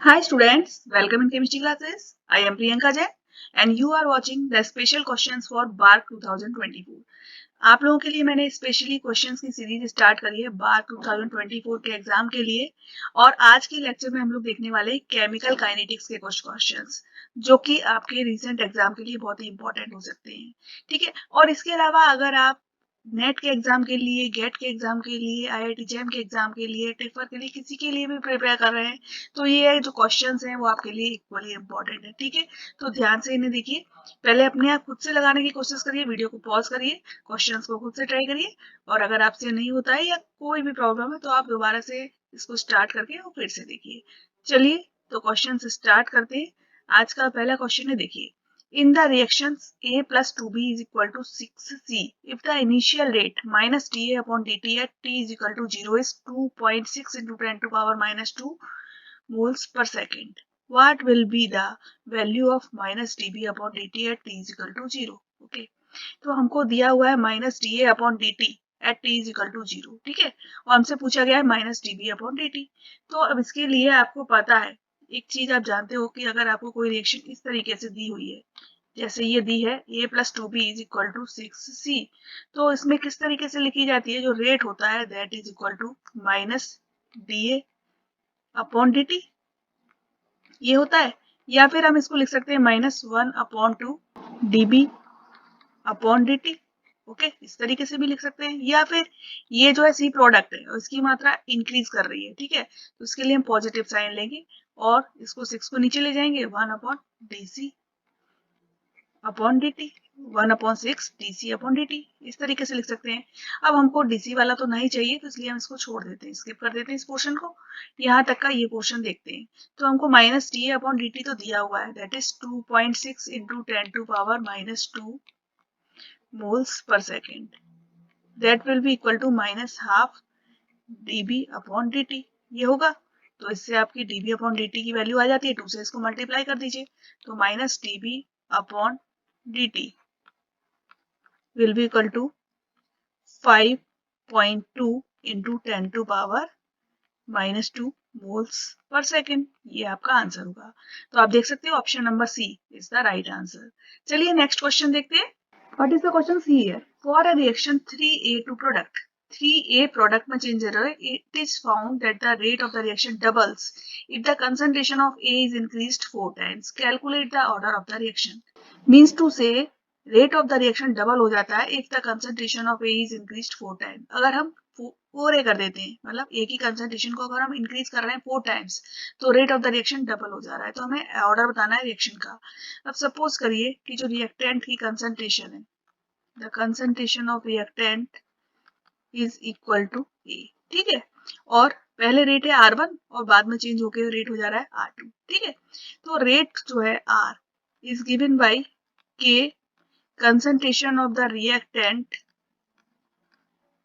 Hi students, welcome in chemistry classes. I am Priyanka Jain and you are watching the special questions for BARC 2024. आप लोगों के लिए मैंने specially questions की series start करी है BARC 2024 के एग्जाम के लिए और आज के लेक्चर में हम लोग देखने वाले केमिकल काइनेटिक्स के कुछ क्वेश्चंस जो कि आपके रीसेंट एग्जाम के लिए बहुत ही इंपॉर्टेंट हो सकते हैं। ठीक है, और इसके अलावा अगर आप नेट के एग्जाम के लिए, गेट के एग्जाम के लिए, आईआईटी जेम के एग्जाम के लिए, टिफर के लिए, किसी के लिए भी प्रिपेयर कर रहे हैं तो ये जो क्वेश्चंस हैं वो आपके लिए इक्वली इंपॉर्टेंट है। ठीक है, तो ध्यान से इन्हें देखिए, पहले अपने आप खुद से लगाने की कोशिश करिए, वीडियो को पॉज करिए, क्वेश्चंस को खुद से ट्राई करिए और अगर आपसे नहीं होता है या कोई भी प्रॉब्लम है तो आप दोबारा से इसको स्टार्ट करके और फिर से देखिए। चलिए तो क्वेश्चन स्टार्ट करते हैं। आज का पहला क्वेश्चन है, देखिए, in the reactions A plus 2B is equal to 6C, if the initial rate minus dA upon dt at t is equal to 0 is 2.6 into 10 to power minus 2 moles per second, what will be the value of minus dB upon dt at t is equal to 0? Okay, तो हमको दिया हुआ है minus D A upon D T at T is equal to 0। ठीक है, और हमसे पूछा गया है minus D B upon D T. तो अब इसके लिए आपको पता है, एक चीज आप जानते हो कि अगर आपको कोई रिएक्शन इस तरीके से दी हुई है, जैसे ये दी है a plus two B is equal to 6c, तो इसमें किस तरीके से लिखी जाती है, जो रेट होता है that is equal to minus D A upon D T, ये होता है। या फिर हम इसको लिख सकते हैं minus 1 upon 2 D B upon D T. Okay, इस तरीके से भी लिख सकते हैं। या फिर ये जो है सी प्रोडक्ट है और इसकी मात्रा इंक्रीज कर रही है, ठीक है, तो इसके लिए हम पॉजिटिव साइन लेंगे और इसको 6 को नीचे ले जाएंगे, 1 upon D C upon D T, 1 upon 6 D C upon D T, इस तरीके से लिख सकते हैं। अब हमको डीसी वाला तो नहीं चाहिए तो इसलिए हम इसको छोड़ देते हैं, स्किप कर देते हैं इस पोर्शन को। यहाँ तक का ये पोर्शन देखते हैं, तो हमको minus D upon D T तो दिया हुआ है, that is 2.6 into 10 to power minus 2 moles per second, that will be equal to minus half dB upon dt, ये होगा। तो इससे आपकी dB अपॉन dt की वैल्यू आ जाती है, 2 से इसको मल्टीप्लाई कर दीजिए, तो minus dB upon dt will be equal to 5.2 into 10 to power minus 2 moles per second, ये आपका आंसर होगा। तो आप देख सकते हो option number C is the right answer. चलिए नेक्स्ट क्वेश्चन देखते हैं। What is the question C here? For a reaction 3A to product, 3A product में change error है, it is found that the rate of the reaction doubles if the concentration of A is increased 4 times. Calculate the order of the reaction. Means to say, rate of the reaction double हो जाता है if the concentration of A is increased 4 times. अगर हम 4A कर देते हैं, मतलब A की concentration को अगर हम increase कर रहे हैं 4 times, तो rate of the reaction double हो जा रहा है। तो हमें ऑर्डर बताना है रिएक्शन का। अब सपोज करिए कि जो रिएक्टेंट की कंसंट्रेशन है, the concentration of reactant is equal to A, ठीक है, और पहले रेट है R1 और बाद में चेंज होकर रेट हो जा रहा है R2, ठीक है। तो रेट जो है R is given by K concentration of the reactant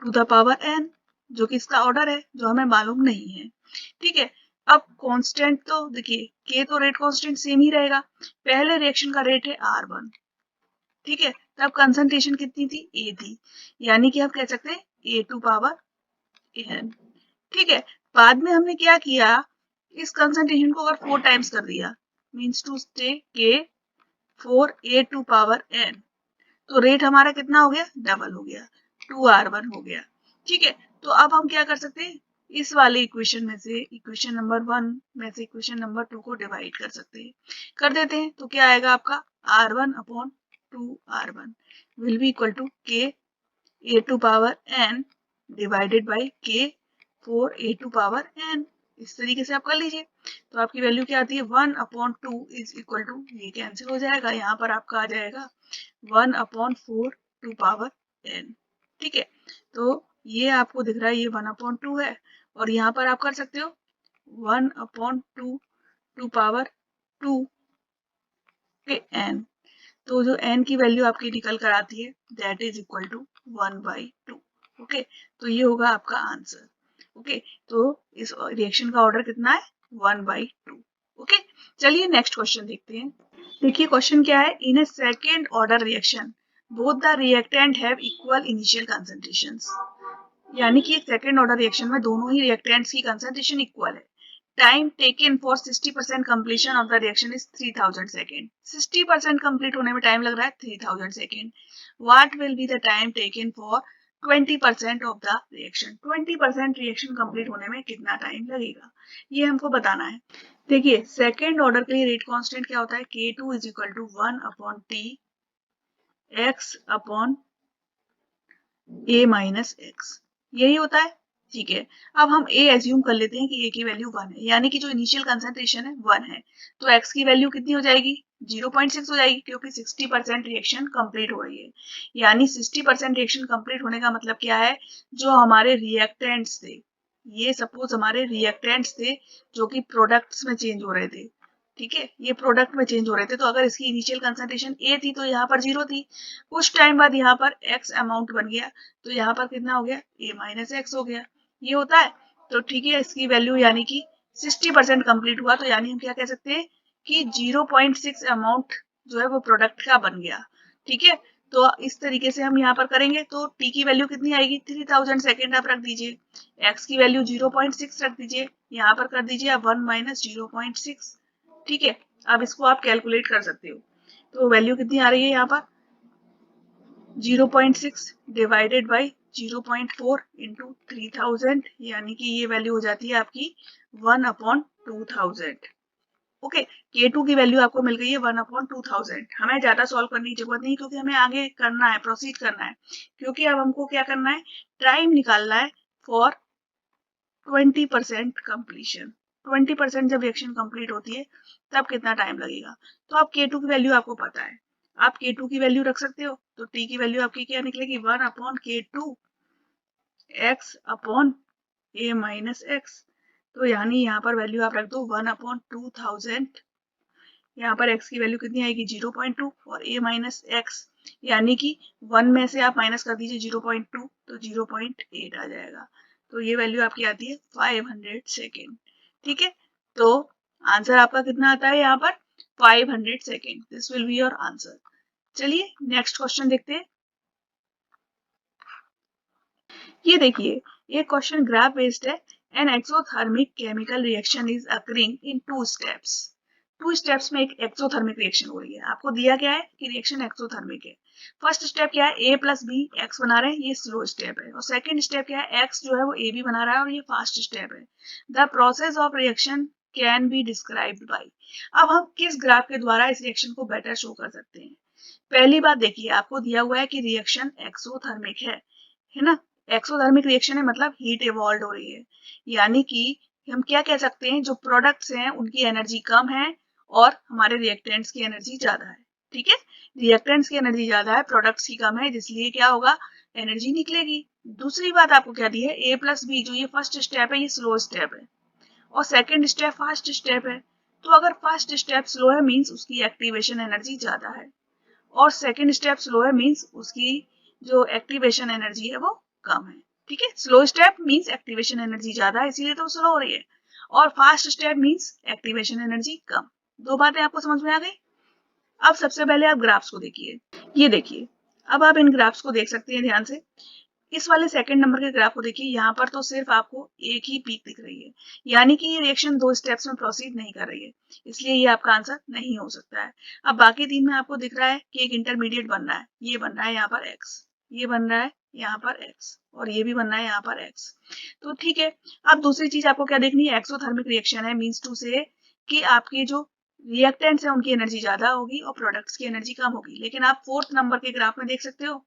to the power n, जो कि इसका ऑर्डर है, जो हमें मालूम नहीं है, ठीक है। अब कांस्टेंट तो देखिए, K तो रेट कांस्टेंट सेम ही रहेगा, पहले रिएक्शन का रेट है R1, ठीक है, तब कंसंट्रेशन कितनी थी, ए थी, यानी कि आप कह सकते हैं ए टू पावर एन, ठीक है। बाद में हमने क्या किया, इस कंसंट्रेशन को अगर 4 टाइम्स कर दिया, मींस टू से के 4 ए टू पावर एन, तो रेट हमारा कितना हो गया, डबल हो गया, 2R1 हो गया, ठीक है। तो अब हम क्या कर सकते हैं, इस वाले इक्वेशन में से इक्वेशन नंबर 1 में से इक्वेशन नंबर 2 को डिवाइड कर सकते हैं, कर देते हैं, तो क्या आएगा आपका R1 upon 2R1 will be equal to K a to power n divided by K 4 a to power n, इस तरीके से आप कर लीजिए। तो आपकी वैल्यू क्या आती है, 1 अपॉन 2 इज इक्वल टू, ये कैंसिल हो जाएगा, यहाँ पर आपका आ जाएगा 1 अपॉन 4 टू पावर n, ठीक है। तो ये आपको दिख रहा है, ये 1 अपॉन 2 है, और यहाँ पर आप कर सकते हो 1 अपॉन 2 टू पावर 2 पे n, तो जो n की वैल्यू आपकी निकल कर आती है that is equal to 1/2। Okay, तो ये होगा आपका आंसर। ओके, तो इस रिएक्शन का ऑर्डर कितना है, 1/2। ओके, चलिए नेक्स्ट क्वेश्चन देखते हैं। देखिए क्वेश्चन क्या है, in a second order reaction both the reactant have equal initial concentrations, यानी कि एक सेकेंड ऑर्डर रिएक्शन में दोनों ही रिएक्टेंट्स की कंसंट्रेशन इक्वल है, time taken for 60% completion of the reaction is 3000 second. 60% complete होने में टाइम लग रहा है 3000 second. What will be the time taken for 20% of the reaction? 20% reaction complete होने में कितना टाइम लगेगा, ये हमको बताना है। देखिए सेकेंड ऑर्डर के लिए रेट कांस्टेंट क्या होता है, K2 is equal to 1/T x upon a minus X, यही होता है। ठीक है, अब हम a एज्यूम कर लेते हैं कि a की वैल्यू 1 है, यानी कि जो इनिशियल कंसंट्रेशन है 1 है, तो x की वैल्यू कितनी हो जाएगी, 0.6 हो जाएगी, क्योंकि 60% रिएक्शन कंप्लीट हो रही है। यानी 60% रिएक्शन कंप्लीट होने का मतलब क्या है, जो हमारे रिएक्टेंट्स थे, ये सपोज हमारे रिएक्टेंट्स थे जो कि प्रोडक्ट्स में चेंज हो रहे थे, ठीक है, ये प्रोडक्ट में चेंज हो रहे थे, तो अगर इसकी इनिशियल कंसंट्रेशन ए थी तो यहाँ पर 0 थी, कुछ टाइम बाद यहाँ पर x अमाउंट बन गया, तो यहाँ पर कितना हो गया, a माइनस एक्स हो गया, ये होता है। तो ठीक है, इसकी वैल्यू यानी कि 60% कंप्लीट हुआ, तो यानी हम क्या कह सकते हैं कि 0.6 अमाउंट जो है वो प्रोडक्ट का बन गया। ठीक है, तो इस तरीके से हम यहाँ पर करेंगे, तो t की वैल्यू कितनी आएगी, 3000 सेकेंड आप रख दीजिए, x की वैल्यू 0.6 रख दीजिए, यहाँ पर कर दीजिए आप 1 माइनस 0.6। ठीक है, अब इसको आप कैलकुलेट कर सकते हो, तो वैल्यू कितनी आ रही है यहाँ पर 0.6 डिवाइडेड बाई 0.4 इंटू 3000, यानी कि ये वैल्यू हो जाती है आपकी 1/2000। ओके, K2 की वैल्यू आपको मिल गई है 1/2000। हमें ज्यादा सॉल्व करने की जरूरत नहीं, क्योंकि हमें आगे करना है, प्रोसीड करना है, क्योंकि अब हमको क्या करना है, टाइम निकालना है फॉर 20% कंप्लीशन। 20% जब रिएक्शन कंप्लीट होती है तब कितना टाइम लगेगा, तो आप K2 की वैल्यू आपको पता है, आप K2 की वैल्यू रख सकते हो, तो T की वैल्यू आपकी क्या निकलेगी, 1/K2 x upon a minus x, तो यानी यहाँ पर वैल्यू आप रख दो 1/2000, यहाँ पर x की वैल्यू कितनी आएगी 0.2 और a माइनस एक्स, यानी कि 1 में से आप माइनस कर दीजिए 0.2, तो 0.8 आ जाएगा, तो ये वैल्यू आपकी आती है 500 सेकेंड। ठीक है, तो आंसर आपका कितना आता है यहाँ पर 500 second, this will be your answer. चलिए नेक्स्ट क्वेश्चन देखते हैं। ये देखिए, ये क्वेश्चन ग्राफ बेस्ड है। An exothermic chemical reaction is occurring in 2 steps. 2 steps में एक एक्सोथर्मिक रिएक्शन हो रही है, आपको दिया क्या है कि रिएक्शन एक्सोथर्मिक है। फर्स्ट स्टेप क्या है, a प्लस बी एक्स बना रहे हैं, ये स्लो स्टेप है, और सेकंड स्टेप क्या है, x जो है वो a b बना रहा है और ये फास्ट स्टेप है। The process of reaction can be described by. अब हम किस ग्राफ के द्वारा इस रिएक्शन को बेटर शो कर सकते हैं। पहली बात देखिए, आपको दिया हुआ है कि रिएक्शन एक्सोथर्मिक है ना, एक्सोथर्मिक रिएक्शन है मतलब हीट इवॉल्व हो रही है, यानी कि हम क्या कह सकते हैं, जो प्रोडक्ट्स हैं उनकी एनर्जी कम है और हमारे रिएक्टेंट्स की एनर्जी ज्यादा है। ठीक है, रिएक्टेंट्स की एनर्जी ज्यादा है, प्रोडक्ट्स की कम है, जिसलिए क्या होगा, एनर्जी निकलेगी। दूसरी बात आपको क्या दी है, ए प्लस बी, जो ये फर्स्ट स्टेप है ये स्लो स्टेप है और सेकेंड स्टेप फास्ट स्टेप है, तो अगर फर्स्ट स्टेप स्लो है मीन्स उसकी एक्टिवेशन एनर्जी ज्यादा है, और सेकेंड स्टेप स्लो है मीन्स उसकी जो एक्टिवेशन एनर्जी है वो कम है। ठीक है, slow step means activation energy ज्यादा है इसीलिए तो स्लो हो रही है, और fast step means activation energy कम। दो बातें आपको समझ में आ गई। अब सबसे पहले आप ग्राफ्स को देखिए, ये देखिए, अब आप इन ग्राफ्स को देख सकते हैं ध्यान से। इस वाले सेकंड नंबर के ग्राफ को देखिए, यहाँ पर तो सिर्फ आपको एक ही पीक दिख रही है, यानी कि ये रिएक्शन 2 स्टेप्स में प्रोसीड नहीं कर रही है, इसलिए ये आपका आंसर नहीं हो सकता है। अब बाकी 3 में आपको दिख रहा है कि एक इंटरमीडिएट बन रहा है, ये बन रहा है यहाँ पर x, ये बन रहा है यहाँ पर x, और ये भी बन रहा है यहाँ पर x। तो ठीक है, अब दूसरी चीज आपको क्या देखनी है, एक्सोथर्मिक रिएक्शन है, मीन्स टू से कि आपके जो रिएक्टेंट्स है उनकी एनर्जी ज्यादा होगी और प्रोडक्ट्स की एनर्जी कम होगी। लेकिन आप 4th नंबर के ग्राफ में देख सकते हो,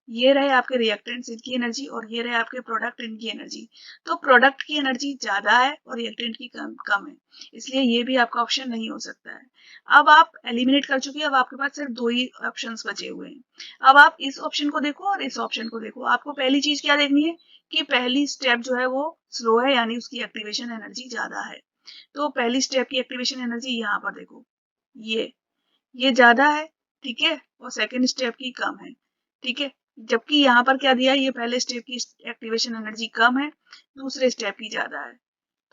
ये रहे आपके रिएक्टेंट्स इनकी एनर्जी और ये रहे आपके प्रोडक्ट इनकी एनर्जी, तो प्रोडक्ट की एनर्जी ज्यादा है और रिएक्टेंट की कम है, इसलिए ये भी आपका ऑप्शन नहीं हो सकता है। अब आप एलिमिनेट कर चुके हैं, अब आपके पास सिर्फ 2 ही ऑप्शंस बचे हुए हैं। अब आप इस ऑप्शन को देखो और इस ऑप्शन को देखो, आपको पहली चीज क्या देखनी है कि पहली स्टेप जो है वो स्लो है, यानी उसकी एक्टिवेशन एनर्जी ज्यादा है, तो पहली स्टेप की एक्टिवेशन एनर्जी यहाँ पर देखो, ये ज्यादा है, ठीक है, और सेकेंड स्टेप की कम है। ठीक है, जबकि यहाँ पर क्या दिया है, ये पहले स्टेप की एक्टिवेशन एनर्जी कम है, दूसरे स्टेप की ज्यादा है,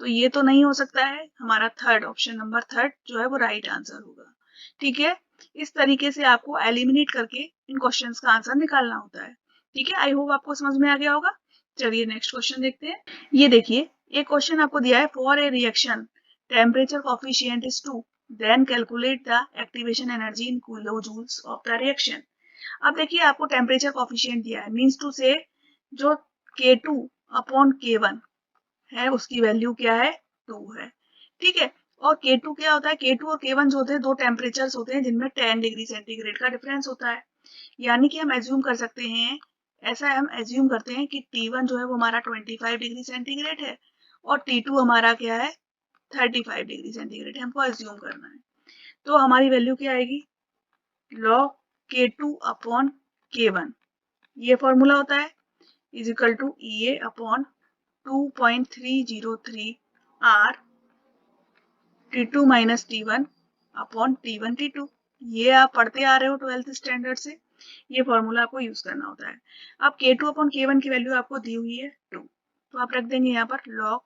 तो ये तो नहीं हो सकता है। हमारा थर्ड ऑप्शन नंबर थर्ड जो है वो राइट आंसर होगा। ठीक है, इस तरीके से आपको एलिमिनेट करके इन क्वेश्चंस का आंसर निकालना होता है। ठीक है, आई होप आपको समझ में आ गया होगा। चलिए नेक्स्ट क्वेश्चन देखते हैं। ये देखिए, एक क्वेश्चन आपको दिया है, for a reaction temperature coefficient is 2, then calculate the activation energy in kilojoules of the reaction. अब देखिए आपको टेम्परेचर कॉफिशिएंट दिया है, मीन्स टू से जो K2 अपॉन K1 है उसकी वैल्यू क्या है, 2 है, ठीक है। और K2 क्या होता है, K2 और K1 जो होते हैं दो टेम्परेचर्स होते हैं जिनमें 10 डिग्री सेंटीग्रेड का डिफरेंस होता है। यानी कि हम एज्यूम कर सकते हैं, ऐसा हम एज्यूम करते हैं कि T1 जो है वो हमारा 25 डिग्री सेंटीग्रेड है और T2 हमारा क्या है, 35 डिग्री सेंटीग्रेड है, हमको एज्यूम करना है। तो हमारी वैल्यू क्या आएगी, log K2 अपॉन K1, ये फॉर्मूला होता है, is equal to EA upon 2.303 R T2 minus T1 upon T1 T2। ये आप पढ़ते आ रहे हो 12th स्टैंडर्ड से, ये फॉर्मूला आपको यूज करना होता है। अब K2 अपॉन K1 की वैल्यू आपको दी हुई है 2, तो आप रख देंगे यहाँ पर log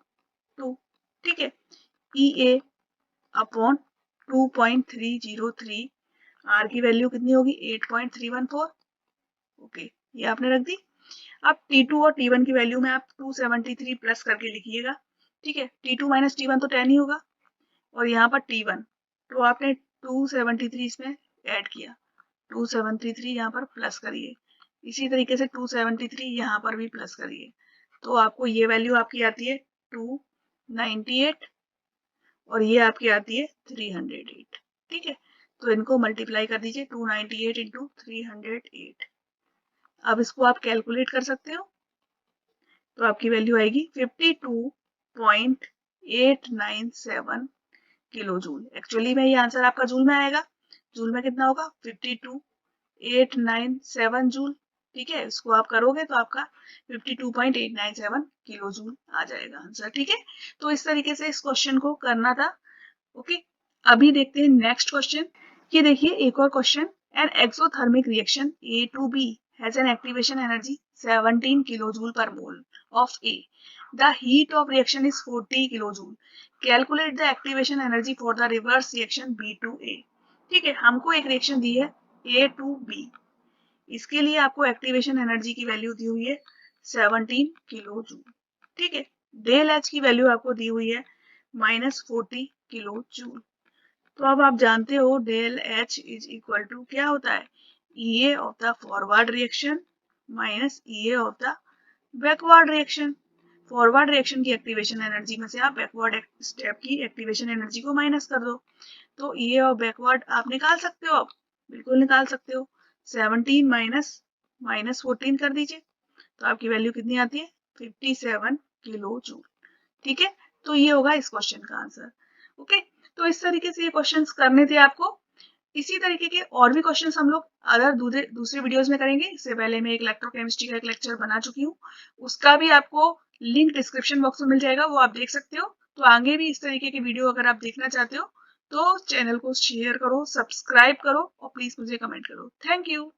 2, ठीक है। EA अपॉन 2.303 R की वैल्यू कितनी होगी, 8.314, ओके, ये आपने रख दी। अब T2 और T1 की वैल्यू में आप 273 प्लस करके लिखिएगा, ठीक है। T2 माइनस T1 तो 10 ही होगा और यहाँ पर T1, तो आपने 273 इसमें ऐड किया, 273 यहाँ पर प्लस करिए, इसी तरीके से 273 यहाँ पर भी प्लस करिए, तो आपको ये वैल्यू आपकी आती है 298 और ये आपकी आती है 308, ठीक है। तो इनको मल्टीप्लाई कर दीजिए, 298 इंटू 308। अब इसको आप कैलकुलेट कर सकते हो, तो आपकी वैल्यू आएगी 52.897 किलो जूल। एक्चुअली में ये आंसर आपका जूल में आएगा, जूल में कितना होगा, 52.897 जूल, ठीक है। इसको आप करोगे तो आपका 52.897 किलो जूल आ जाएगा आंसर, ठीक है। तो इस तरीके से इस क्वेश्चन को करना था, ओके। अभी देखते हैं नेक्स्ट क्वेश्चन। ये देखिए एक और question, an exothermic reaction A to B has an activation energy 17 kilojoule per mole of A. The heat of reaction is 40 kilojoule. Calculate the activation energy for the reverse reaction B to A. ठीक है, हमको एक reaction दी है A to B, इसके लिए आपको activation energy की value दी हुई है 17 किलो जूल, ठीक है। डेल एच की वैल्यू आपको दी हुई है -40 किलो जूल। तो अब आप जानते हो del H is equal to क्या होता है, EA of the forward reaction minus EA of the backward reaction. Forward reaction की एक्टिवेशन एनर्जी में से आप बैकवर्ड स्टेप की एक्टिवेशन एनर्जी को माइनस कर दो, तो EA और बैकवर्ड आप निकाल सकते हो, आप बिल्कुल निकाल सकते हो। 17 माइनस 14 कर दीजिए, तो आपकी वैल्यू कितनी आती है, 57 किलो जूल, ठीक है। तो ये होगा इस क्वेश्चन का आंसर, ओके। तो इस तरीके से ये क्वेश्चंस करने थे आपको। इसी तरीके के और भी क्वेश्चंस हम लोग अदर दूसरे वीडियोस में करेंगे। इससे पहले मैं एक इलेक्ट्रोकेमिस्ट्री का एक लेक्चर बना चुकी हूँ, उसका भी आपको लिंक डिस्क्रिप्शन बॉक्स में मिल जाएगा, वो आप देख सकते हो। तो आगे भी इस तरीके के वीडियो अगर आप देखना चाहते हो तो चैनल को शेयर करो, सब्सक्राइब करो और प्लीज मुझे कमेंट करो। Thank you.